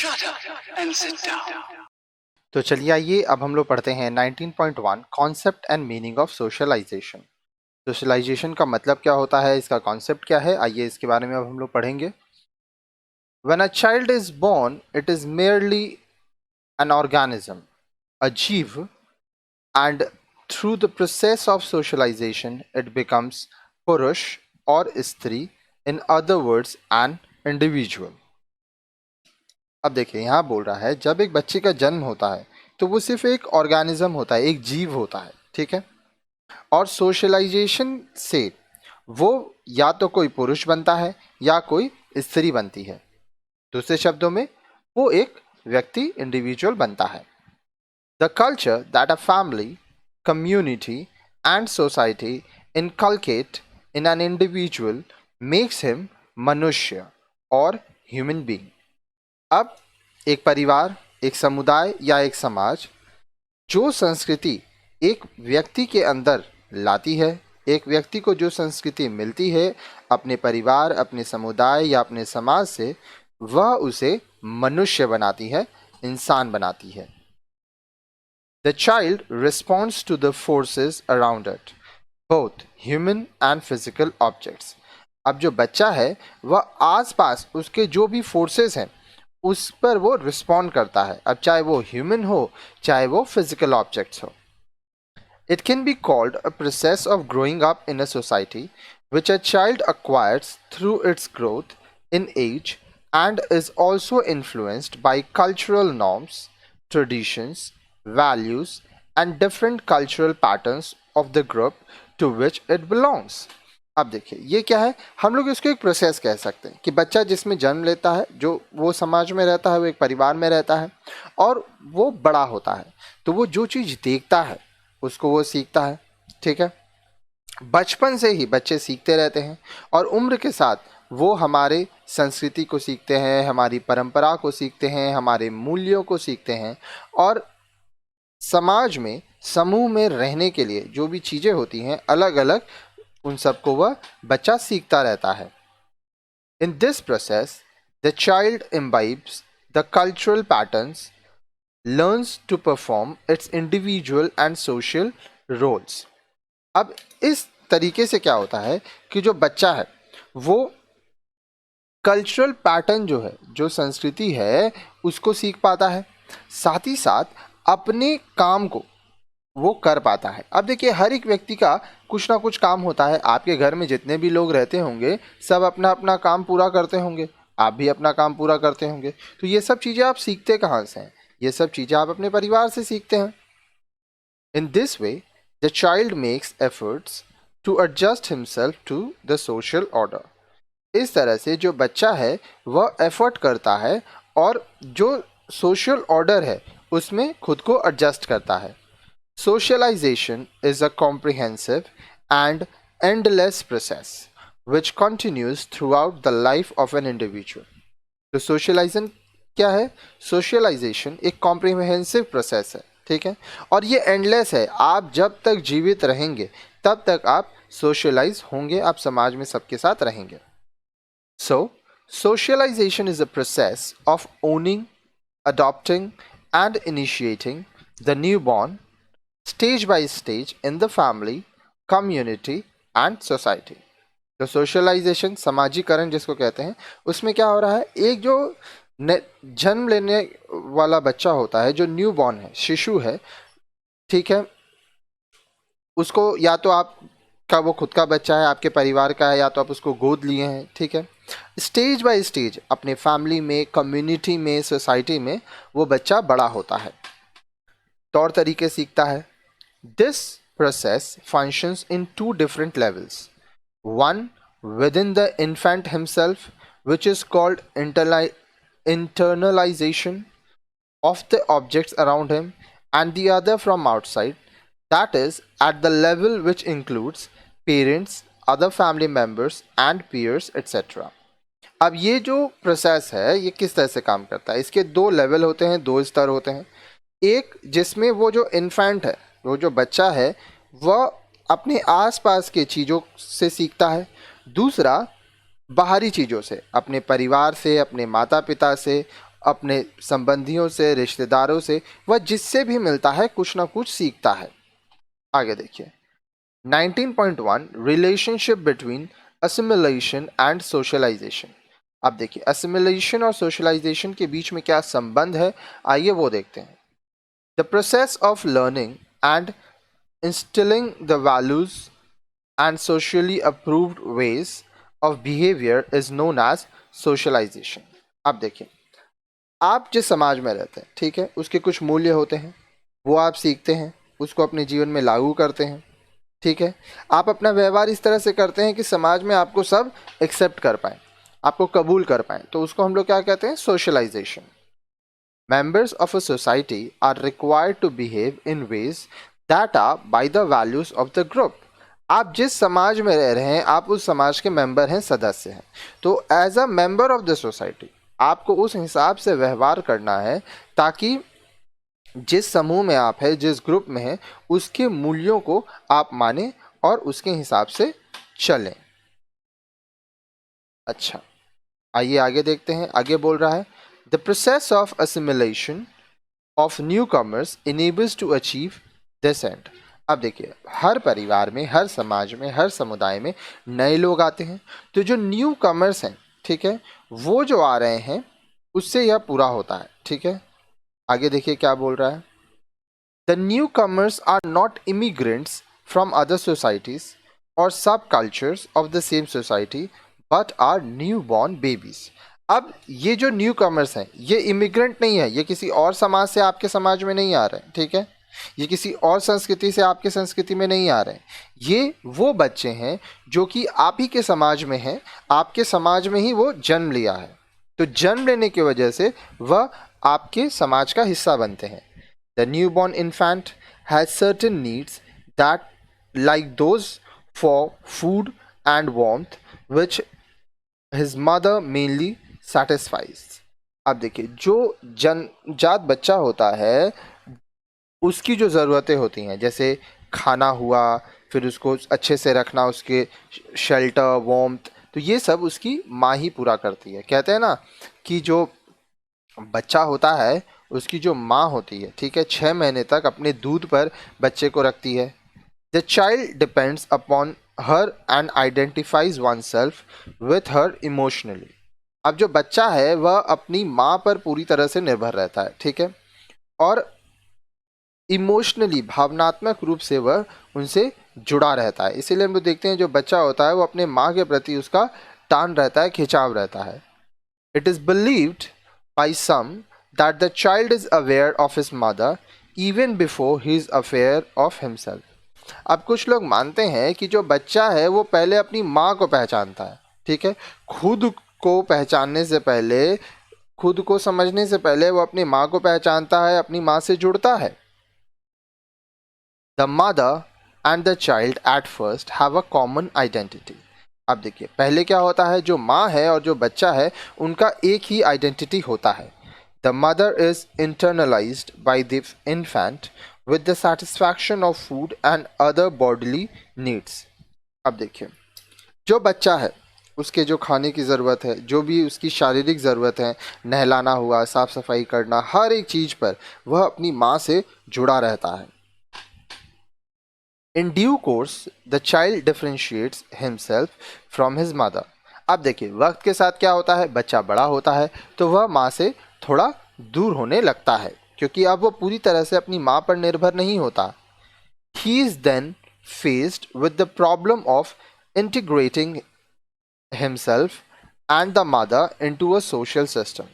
Shut up and sit down. तो चलिए आइए अब हम लोग पढ़ते हैं 19.1 concept and meaning of socialisation. Socialisation का मतलब क्या होता है, इसका कॉन्सेप्ट क्या है, आइए इसके बारे में अब हम लोग पढ़ेंगे। When a child is born, it is merely an organism, a जीव, and through the process of socialization, it becomes पुरुष और स्त्री, in other words, an individual। अब देखिए यहाँ बोल रहा है जब एक बच्चे का जन्म होता है तो वो सिर्फ एक ऑर्गेनिज्म होता है, एक जीव होता है, ठीक है। और सोशलाइजेशन से वो या तो कोई पुरुष बनता है या कोई स्त्री बनती है। दूसरे शब्दों में वो एक व्यक्ति, इंडिविजुअल बनता है। The culture that a family, community and society inculcate in an individual makes him मनुष्य और ह्यूमन बीइंग। अब एक परिवार, एक समुदाय या एक समाज जो संस्कृति एक व्यक्ति के अंदर लाती है, एक व्यक्ति को जो संस्कृति मिलती है अपने परिवार, अपने समुदाय या अपने समाज से, वह उसे मनुष्य बनाती है, इंसान बनाती है। The child responds to the forces around it, both human and physical objects. अब जो बच्चा है वह आसपास उसके जो भी फोर्सेस हैं उस पर वो रिस्पॉन्ड करता है, अब चाहे वो ह्यूमन हो चाहे वो फिजिकल ऑब्जेक्ट्स हो। It can be called a process of growing up in a society which a child acquires through its growth in age and is also influenced by cultural norms, traditions, values, and different cultural patterns of the group to which it belongs। अब देखिए ये क्या है, हम लोग इसको एक process कह सकते हैं कि बच्चा जिसमें जन्म लेता है, जो वो समाज में रहता है, वो एक परिवार में रहता है और वो बड़ा होता है तो वो जो चीज़ देखता है उसको वो सीखता है, ठीक है। बचपन से ही बच्चे सीखते रहते हैं और उम्र के साथ वो हमारे संस्कृति को सीखते हैं, हमारी परंपरा को सीखते हैं, हमारे मूल्यों को सीखते हैं और समाज में, समूह में रहने के लिए जो भी चीज़ें होती हैं अलग अलग, उन सबको वह बच्चा सीखता रहता है। In this process the child imbibes the cultural patterns, learns to perform its individual and social roles। अब इस तरीके से क्या होता है कि जो बच्चा है वो कल्चरल पैटर्न जो है, जो संस्कृति है, उसको सीख पाता है, साथ ही साथ अपने काम को वो कर पाता है। अब देखिए हर एक व्यक्ति का कुछ ना कुछ काम होता है। आपके घर में जितने भी लोग रहते होंगे सब अपना अपना काम पूरा करते होंगे, आप भी अपना काम पूरा करते होंगे। तो ये सब चीज़ें आप सीखते कहाँ से हैं? ये सब चीज़ें आप अपने परिवार से सीखते हैं। In this way the child makes efforts to adjust himself to the social order. इस तरह से जो बच्चा है वह एफर्ट करता है और जो सोशल ऑर्डर है उसमें खुद को एडजस्ट करता है। Socialization is a comprehensive and endless process which continues throughout the life of an individual। तो सोशलाइजेशन क्या है? सोशलाइजेशन एक कॉम्प्रिहेंसिव प्रोसेस है, ठीक है, और ये एंडलेस है। आप जब तक जीवित रहेंगे तब तक आप सोशलाइज होंगे, आप समाज में सबके साथ रहेंगे। So socialisation is a process of owning, adopting and initiating the newborn stage by stage in the family, community and society। तो सोशलाइजेशन, समाजीकरण जिसको कहते हैं, उसमें क्या हो रहा है, एक जो जन्म लेने वाला बच्चा होता है, जो न्यू बॉर्न है, शिशु है, ठीक है, उसको या तो आपका वो खुद का बच्चा है, आपके परिवार का है, या तो आप उसको गोद लिए हैं, ठीक है। स्टेज बाय स्टेज अपने फैमिली में, कम्युनिटी में, सोसाइटी में वो बच्चा बड़ा होता है, तौर तरीके सीखता है। This process functions in two different levels. One within the infant himself, which is called internalization of the objects around him, and the other from outside, that is at the level which includes parents, other family members, and peers, etc। अब ये जो process है ये किस तरह से काम करता है? इसके दो लेवल होते हैं, दो स्तर होते हैं। एक जिसमें वो जो इन्फेंट है, वो जो बच्चा है, वह अपने आसपास के चीज़ों से सीखता है। दूसरा बाहरी चीज़ों से, अपने परिवार से, अपने माता पिता से अपने संबंधियों से, रिश्तेदारों से, वह जिससे भी मिलता है कुछ ना कुछ सीखता है। आगे देखिए 19.1 relationship between assimilation and socialisation. अब देखिए असिमिलेशन और सोशलाइजेशन के बीच में क्या संबंध है, आइए वो देखते हैं। The process of learning and instilling the values and socially approved ways of behavior is known as socialization। अब देखिए आप जिस समाज में रहते हैं, ठीक है, उसके कुछ मूल्य होते हैं, वो आप सीखते हैं, उसको अपने जीवन में लागू करते हैं, ठीक है। आप अपना व्यवहार इस तरह से करते हैं कि समाज में आपको सब एक्सेप्ट कर पाए, आपको कबूल कर पाए, तो उसको हम लोग क्या कहते हैं, socialisation. Members of a society are required to behave in ways that are by the values of the group। आप जिस समाज में रह रहे हैं, आप उस समाज के मेंबर हैं, सदस्य हैं, तो as a member of the society आपको उस हिसाब से व्यवहार करना है ताकि जिस समूह में आप हैं, जिस ग्रुप में हैं, उसके मूल्यों को आप माने और उसके हिसाब से चलें। अच्छा, आइए आगे देखते हैं। आगे बोल रहा है the process of assimilation of newcomers enables to achieve this end. अब देखिए हर परिवार में, हर समाज में, हर समुदाय में नए लोग आते हैं, तो जो न्यू कमर्स हैं, ठीक है, वो जो आ रहे हैं उससे यह पूरा होता है, ठीक है। आगे देखिए क्या बोल रहा है, the newcomers are not immigrants from other societies और subcultures of the same society but are newborn babies. अब ये जो न्यू कमर्स हैं, ये इमिग्रेंट नहीं है, ये किसी और समाज से आपके समाज में नहीं आ रहे हैं, ठीक है, ये किसी और संस्कृति से आपके संस्कृति में नहीं आ रहे हैं, ये वो बच्चे हैं जो कि आप ही के समाज में हैं, आपके समाज में ही वो जन्म लिया है, तो जन्म लेने की वजह से वह आपके समाज का हिस्सा बनते हैं। The new born infant has certain needs that like those for food and warmth which his mother mainly satisfies। अब देखिए जो जन्मजात बच्चा होता है उसकी जो ज़रूरतें होती हैं, जैसे खाना हुआ, फिर उसको अच्छे से रखना, उसके शेल्टर, वार्मथ, तो ये सब उसकी माँ ही पूरा करती है। कहते हैं ना कि जो बच्चा होता है उसकी जो माँ होती है, ठीक है, 6 महीने तक अपने दूध पर बच्चे को रखती है। The child depends upon her and identifies one self with her emotionally. अब जो बच्चा है वह अपनी माँ पर पूरी तरह से निर्भर रहता है, ठीक है, और इमोशनली, भावनात्मक रूप से वह उनसे जुड़ा रहता है। इसीलिए हम लोग देखते हैं जो बच्चा होता है वो अपने माँ के प्रति उसका टान रहता है, खिंचाव रहता है। It is believed by some that the child is aware of his mother even before he is aware of himself. अब कुछ लोग मानते हैं कि जो बच्चा है वो पहले अपनी माँ को पहचानता है, ठीक है, खुद को पहचानने से पहले, खुद को समझने से पहले वो अपनी माँ को पहचानता है, अपनी माँ से जुड़ता है। The mother and the child at first have a common identity. अब देखिए पहले क्या होता है, जो माँ है और जो बच्चा है उनका एक ही आइडेंटिटी होता है। The mother is internalised by the infant with the satisfaction of food and other bodily needs. अब देखिए जो बच्चा है उसके जो खाने की ज़रूरत है, जो भी उसकी शारीरिक ज़रूरत है, नहलाना हुआ, साफ़ सफाई करना, हर एक चीज़ पर वह अपनी माँ से जुड़ा रहता है। In due course the child differentiates himself from his mother. अब देखिए वक्त के साथ क्या होता है, बच्चा बड़ा होता है तो वह माँ से थोड़ा दूर होने लगता है, क्योंकि अब वो पूरी तरह से अपनी माँ पर निर्भर नहीं होता। He is then faced with the problem of integrating himself and the mother into a social system।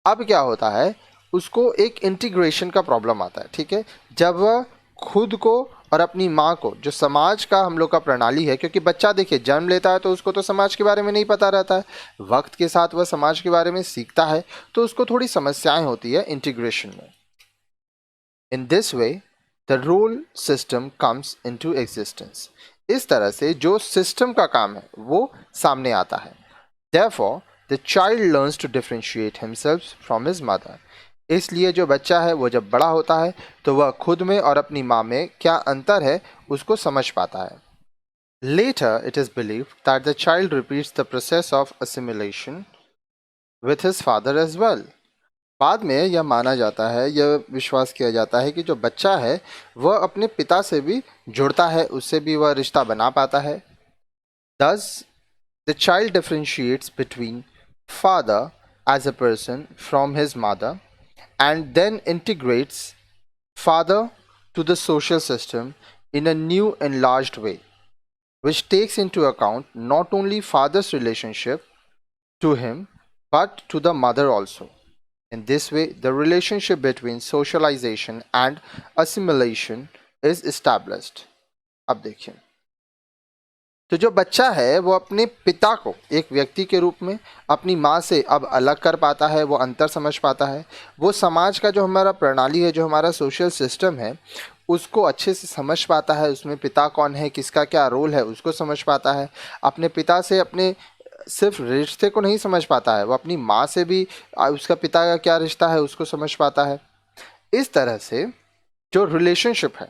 अब क्या होता है, उसको एक इंटीग्रेशन का प्रॉब्लम आता है, ठीक है, जब वह खुद को और अपनी माँ को, जो समाज का हम लोग का प्रणाली है, क्योंकि बच्चा देखिए जन्म लेता है तो उसको तो समाज के बारे में नहीं पता रहता है, वक्त के साथ वह समाज के बारे में सीखता है तो उसको थोड़ी समस्याएं होती है इंटीग्रेशन में। In this way the role system comes into existence. इस तरह से जो सिस्टम का काम है वो सामने आता है। Therefore, the child learns to differentiate himself from his mother। इसलिए जो बच्चा है वो जब बड़ा होता है तो वह खुद में और अपनी माँ में क्या अंतर है उसको समझ पाता है। Later, it is believed that the child repeats the process of assimilation with his father as well। बाद में यह माना जाता है, यह विश्वास किया जाता है कि जो बच्चा है वह अपने पिता से भी जुड़ता है, उससे भी वह रिश्ता बना पाता है। Thus, the child differentiates between father as a person from his mother and then integrates father to the social system in a new enlarged way, which takes into account not only father's relationship to him but to the mother also. In this way, the relationship between socialization and assimilation is established. अब देखिए, तो जो बच्चा है वो अपने पिता को एक व्यक्ति के रूप में अपनी माँ से अब अलग कर पाता है, वो अंतर समझ पाता है, वो समाज का जो हमारा प्रणाली है, जो हमारा सोशल सिस्टम है, उसको अच्छे से समझ पाता है, उसमें पिता कौन है, किसका क्या रोल है, उसको समझ पाता है। अपने पिता से अपने सिर्फ रिश्ते को नहीं समझ पाता है, वो अपनी माँ से भी उसका पिता का क्या रिश्ता है उसको समझ पाता है। इस तरह से जो रिलेशनशिप है,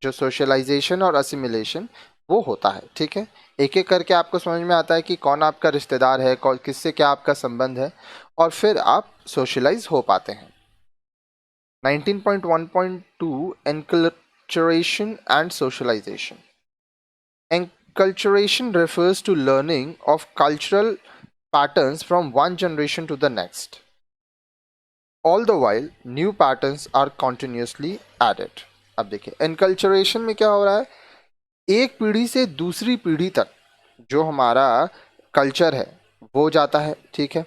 जो सोशलाइजेशन और असिमिलेशन वो होता है। ठीक है, एक एक करके आपको समझ में आता है कि कौन आपका रिश्तेदार है, कौन किससे क्या आपका संबंध है, और फिर आप सोशलाइज हो पाते हैं। 19.1.2 Enculturation and socialization. Enculturation refers to learning of cultural patterns from one generation to the next. All the while, new patterns are continuously added. अब देखिए, एनकल्चरेशन में क्या हो रहा है, एक पीढ़ी से दूसरी पीढ़ी तक जो हमारा कल्चर है वो जाता है। ठीक है,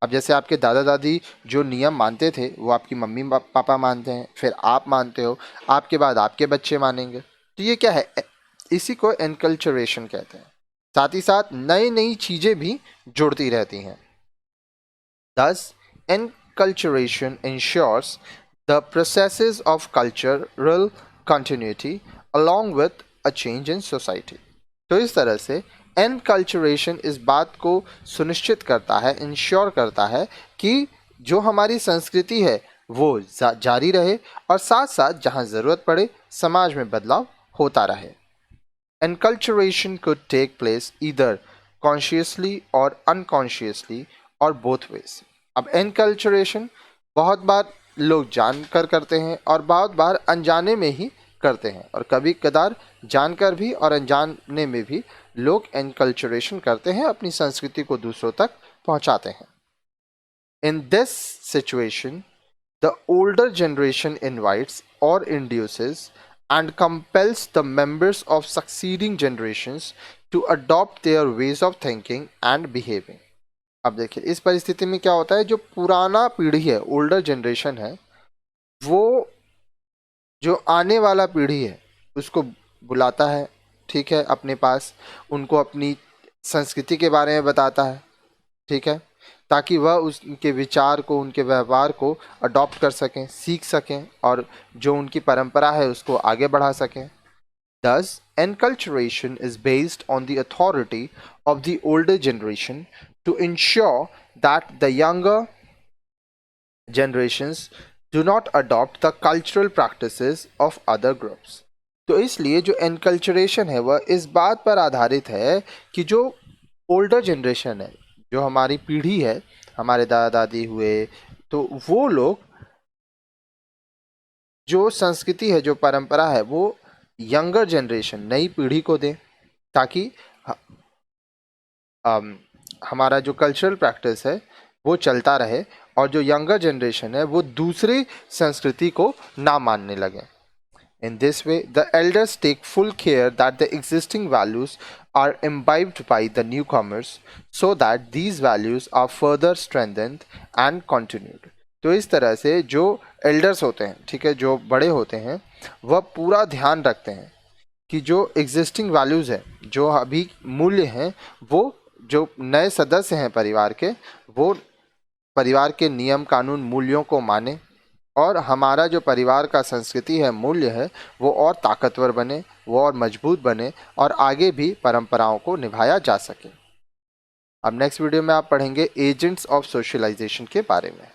अब जैसे आपके दादा दादी जो नियम मानते थे वो आपकी मम्मी पापा मानते हैं, फिर आप मानते हो, आपके बाद आपके बच्चे मानेंगे, तो ये क्या है, इसी को एनकल्चरेशन कहते हैं। साथ ही साथ नई नई चीज़ें भी जुड़ती रहती हैं। Thus, enculturation ensures the processes of cultural continuity along with a change in society. तो इस तरह से एनकल्चरेशन इस बात को सुनिश्चित करता है, इंश्योर करता है कि जो हमारी संस्कृति है वो जारी रहे और साथ साथ जहाँ ज़रूरत पड़े समाज में बदलाव होता रहे। Enculturation could take place either consciously or unconsciously or both ways. अब enculturation बहुत बार लोग जानकर करते हैं और बहुत बार अनजाने में ही करते हैं, और कभी कदार जानकर भी और अनजाने में भी लोग enculturation करते हैं, अपनी संस्कृति को दूसरों तक पहुंचाते हैं। In this situation, the older generation invites or induces and compels the members of succeeding generations to adopt their ways of thinking and behaving. अब देखिए, इस परिस्थिति में क्या होता है, जो पुराना पीढ़ी है, ओल्डर जनरेशन है, वो जो आने वाला पीढ़ी है उसको बुलाता है, ठीक है, अपने पास, उनको अपनी संस्कृति के बारे में बताता है, ठीक है, ताकि वह उनके विचार को, उनके व्यवहार को अडॉप्ट कर सकें, सीख सकें और जो उनकी परंपरा है उसको आगे बढ़ा सकें। Thus, enculturation is based on the authority of the older generation to ensure that the younger generations do not adopt the cultural practices of other groups. तो इसलिए जो enculturation है वह इस बात पर आधारित है कि जो ओल्डर जनरेशन है, जो हमारी पीढ़ी है, हमारे दादा दादी हुए, तो वो लोग जो संस्कृति है, जो परंपरा है, वो यंगर जनरेशन, नई पीढ़ी को दें, ताकि हमारा जो कल्चरल प्रैक्टिस है वो चलता रहे और जो यंगर जनरेशन है वो दूसरी संस्कृति को ना मानने लगे। In this way, the elders take full care that the existing values are imbibed by the newcomers so that these values are further strengthened and continued. तो इस तरह से जो एल्डर्स होते हैं, ठीक है, जो बड़े होते हैं, वह पूरा ध्यान रखते हैं कि जो एग्जिस्टिंग वैल्यूज़ है, जो अभी मूल्य हैं, वो जो नए सदस्य हैं परिवार के, वो परिवार के नियम कानून मूल्यों को माने और हमारा जो परिवार का संस्कृति है, मूल्य है, वो और ताकतवर बने, वो और मजबूत बने और आगे भी परंपराओं को निभाया जा सके। अब नेक्स्ट वीडियो में आप पढ़ेंगे एजेंट्स ऑफ सोशलाइजेशन के बारे में।